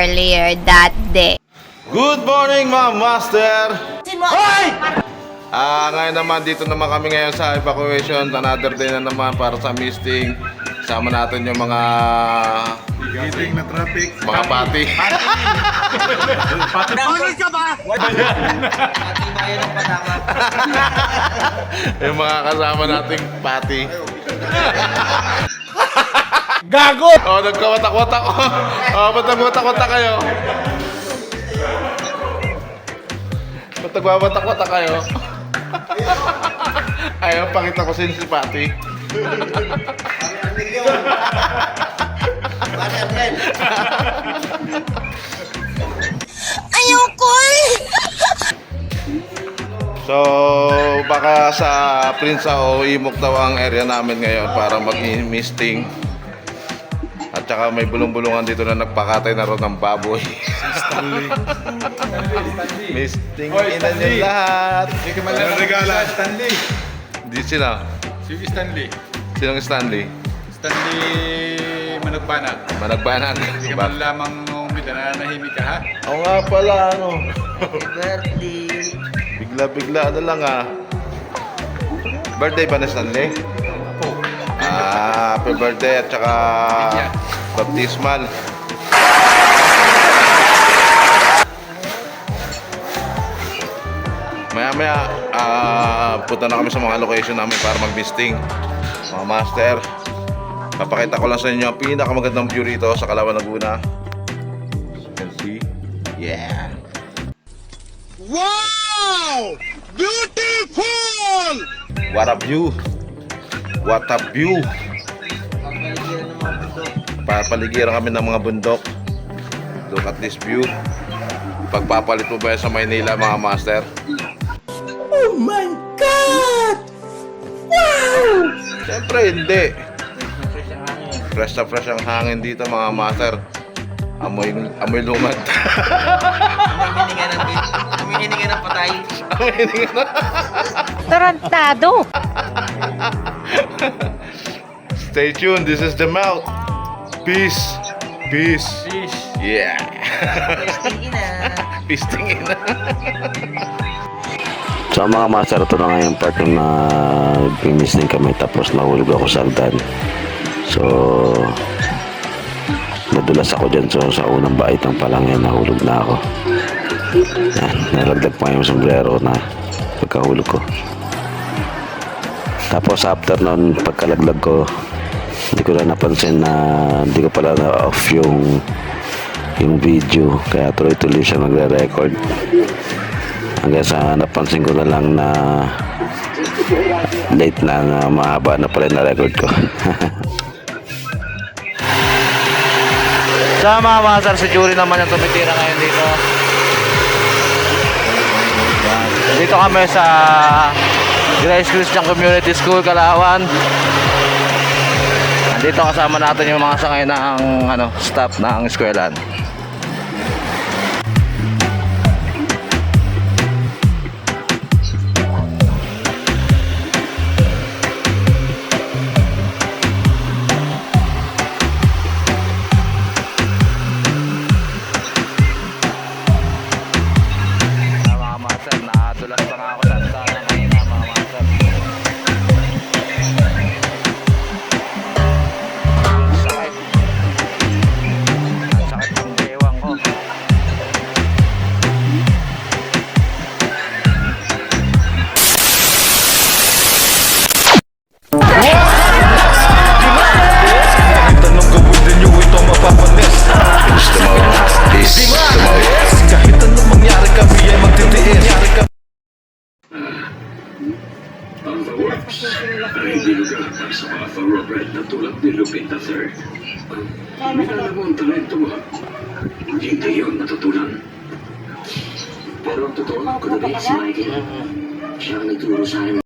earlier that day. Good morning, Ma'am Master! Hoy! Ngayon naman, dito naman kami ngayon sa evacuation. Another day na naman para sa misting. Sama natin yung mga... Giting na traffic. Mga pati. Pulis ka ba? Yung mga kasama nating pati. Gago! Oh, nagkawatak-watak. Oh, ba't nagwatak-watak kayo? Ba't nagwawatak-watak kayo? Ayaw, pakita ko si Pati. Ayoko So, baka sa Prinsa o Imok daw ang area namin ngayon para mag-misting. At saka may bulong-bulungan dito na nagpakatay na ron ng baboy. Misting ina nyo lahat. Hindi ka man lang regala. Stanley. Di sila. Si Stanley. Sinong Stanley? Stanley Managbanag. Managbanag. Hindi ka man lamang umita na nahimik ka ha. Oo nga pala, ano. Birthday. Bigla-bigla, ano lang Birthday ba na Stanley? Happy birthday at saka baptismal. Maya-maya, punta na kami sa mga location namin para mag-misting. Mga master, papakita ko lang sa inyo ang pinakamagandang view rito sa Calauan, Laguna. You can see. Yeah. Wow! Beautiful! What a view! What a view! Papaligiran kami ng mga bundok. Look at this view. Pagpapalit mo ba yan sa Maynila, mga master? Oh my God! Wow! Siyempre hindi. Fresh na fresh ang hangin dito, mga master. Amoy lumad. Humihininga ng patay. Amoy hininga na. Tarantado! Stay tuned, this is the mouth. Peace. Peace. Fish. Yeah. Pisting ina. So mga master, ito na nga yung part na nag-misting kami tapos nahulog ako sa hagdan. So nadulas ako dyan, so sa unang bait ng palangyan nahulog na ako. Yan, nalagdag pa yung sombrero na pagkahulog ko. Tapos after nun, pagkalaglag ko, hindi ko na napansin na hindi ko pala na-off yung video, kaya tuloy-tuloy siya nagre-record hanggang sa napansin ko na lang na late na mahaba na pala na record ko. Sa mga master, si Jury naman yung tumitira ngayon dito. Dito kami sa Grace Christian Community School, Calauan. Nandito kasama natin yung mga sangay ng staff ng eskwelahan. Mga master, nakadulas pa nga ako sa hagdanan kanina, mga master. Sakit. Sakit ng bewang ko. Tanong gawin din nyo ito mapapanis. Peace to mouth. Peace to mouth. Kahit anong mangyari kami ay magtitiis. Ang Works ay dinuga para sa mga thoroughbred na tulad ni Lupita, sir. Minala mo ang talento mo. Hindi yun natutunan. Pero ang totoo, kung si Michael, siya ang nagturo sa akin.